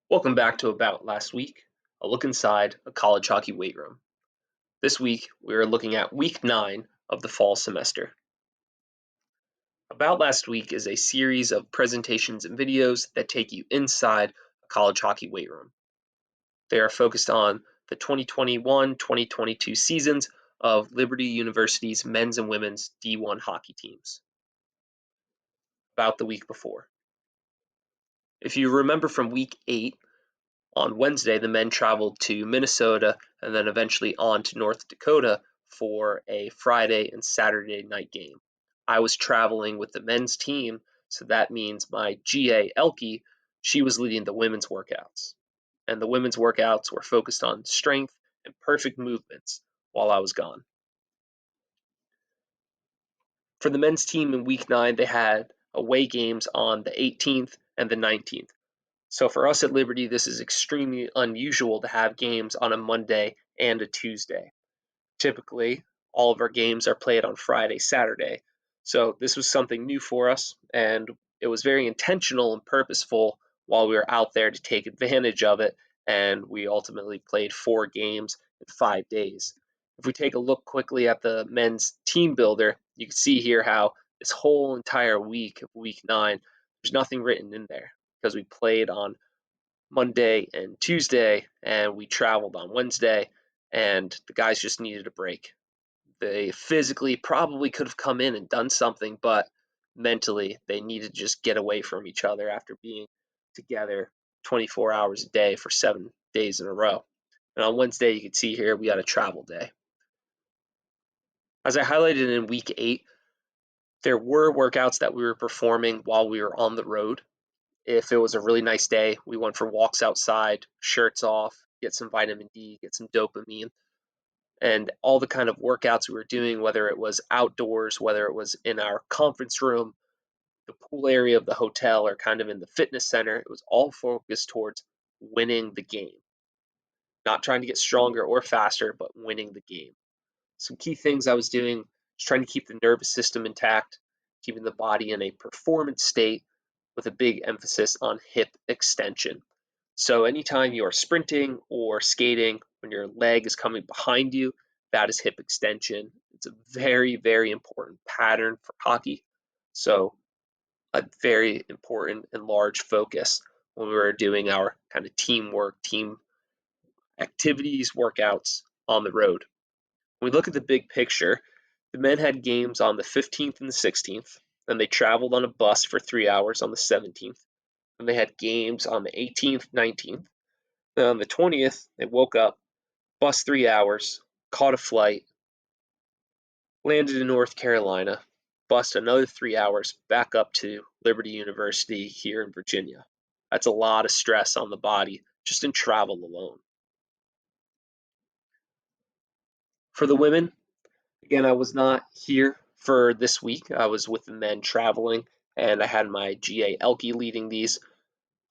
Welcome back to About Last Week, a look inside a college hockey weight room. This week, we are looking at week 9 of the fall semester. About Last Week is a series of presentations and videos that take you inside a college hockey weight room. They are focused on the 2021-2022 seasons of Liberty University's men's and women's D1 hockey teams. About the week before. If you remember from week 8, on Wednesday, the men traveled to Minnesota and then eventually on to North Dakota for a Friday and Saturday night game. I was traveling with the men's team, so that means my GA Elke, she was leading the women's workouts. And the women's workouts were focused on strength and perfect movements while I was gone. For the men's team in week 9, they had away games on the 18th and the 19th. So for us at Liberty, this is extremely unusual to have games on a Monday and a Tuesday. Typically, all of our games are played on Friday, Saturday. So this was something new for us, and it was very intentional and purposeful while we were out there to take advantage of it, and we ultimately played 4 games in 5 days. If we take a look quickly at the men's team builder, you can see here how this whole entire week of week 9, there's nothing written in there because we played on Monday and Tuesday and we traveled on Wednesday, and the guys just needed a break. They physically probably could have come in and done something, but mentally they needed to just get away from each other after being together 24 hours a day for 7 days in a row. And on Wednesday, you can see here we had a travel day. As I highlighted in week 8, there were workouts that we were performing while we were on the road. If it was a really nice day, we went for walks outside, shirts off, get some vitamin D, get some dopamine, and all the kind of workouts we were doing, whether it was outdoors, whether it was in our conference room, the pool area of the hotel, or kind of in the fitness center, it was all focused towards winning the game. Not trying to get stronger or faster, but winning the game. Some key things I was doing was trying to keep the nervous system intact, keeping the body in a performance state with a big emphasis on hip extension. So anytime you are sprinting or skating, when your leg is coming behind you, that is hip extension. It's a very, very important pattern for hockey. So a very important and large focus when we were doing our kind of teamwork, team activities, workouts on the road. When we look at the big picture, the men had games on the 15th and the 16th, and they traveled on a bus for 3 hours on the 17th. And they had games on the 18th, 19th. Then on the 20th, they woke up, bus 3 hours, caught a flight, landed in North Carolina, bust another 3 hours back up to Liberty University here in Virginia. That's a lot of stress on the body just in travel alone. For the women, again, I was not here for this week. I was with the men traveling, and I had my GA Elke leading these,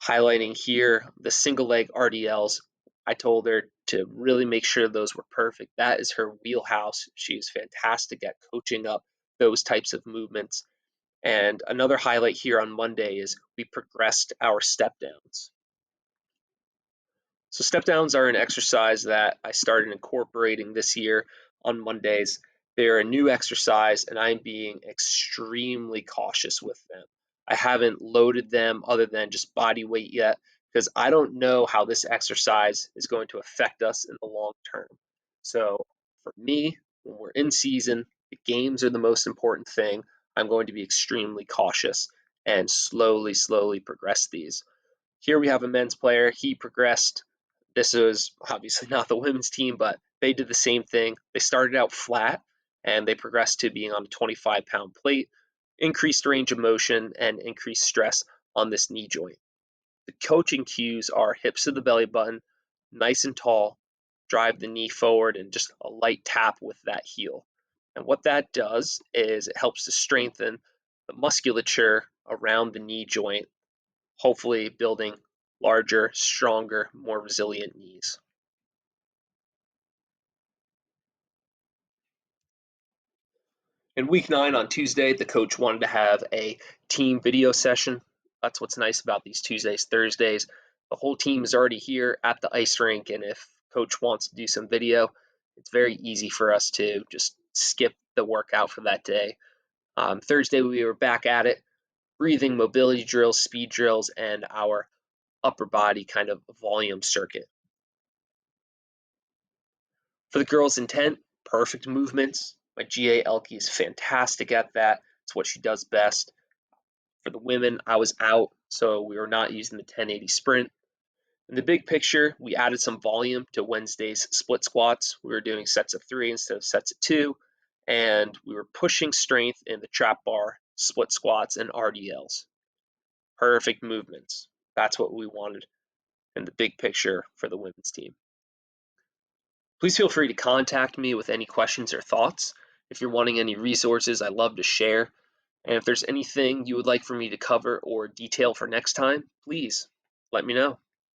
highlighting here the single leg RDLs. I told her to really make sure those were perfect. That is her wheelhouse. She's fantastic at coaching up those types of movements. And another highlight here on Monday is we progressed our step downs. So step downs are an exercise that I started incorporating this year on Mondays. They're a new exercise, and I'm being extremely cautious with them. I haven't loaded them other than just body weight yet because I don't know how this exercise is going to affect us in the long term. So for me, when we're in season, the games are the most important thing. I'm going to be extremely cautious and slowly progress these. Here we have a men's player. He progressed. This was obviously not the women's team, but they did the same thing. They started out flat and they progressed to being on a 25-pound plate, increased range of motion, and increased stress on this knee joint. The coaching cues are hips to the belly button, nice and tall, drive the knee forward, and just a light tap with that heel. And what that does is it helps to strengthen the musculature around the knee joint, hopefully building larger, stronger, more resilient knees. In week 9 on Tuesday, the coach wanted to have a team video session. That's what's nice about these Tuesdays, Thursdays. The whole team is already here at the ice rink, and if coach wants to do some video, it's very easy for us to just skip the workout for that day. Thursday, we were back at it, breathing, mobility drills, speed drills, and our upper body kind of volume circuit. For the girls' intent, perfect movements. My GA Elke is fantastic at that. It's what she does best. For the women, I was out, so we were not using the 1080 sprint. In the big picture, we added some volume to Wednesday's split squats. We were doing sets of 3 instead of sets of 2, and we were pushing strength in the trap bar, split squats, and RDLs. Perfect movements. That's what we wanted in the big picture for the women's team. Please feel free to contact me with any questions or thoughts. If you're wanting any resources, I'd love to share. And if there's anything you would like for me to cover or detail for next time, please let me know.